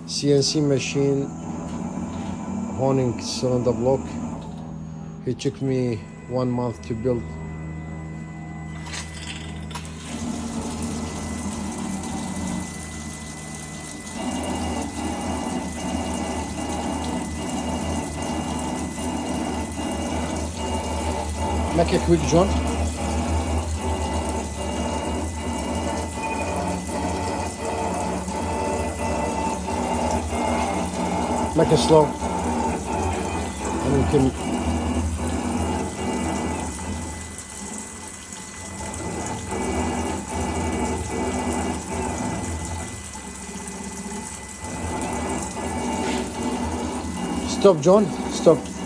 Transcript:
CNC machine honing cylinder block. It took me 1 month to build. Make a quick joint. Make it slow. And you can stop, John. Stop.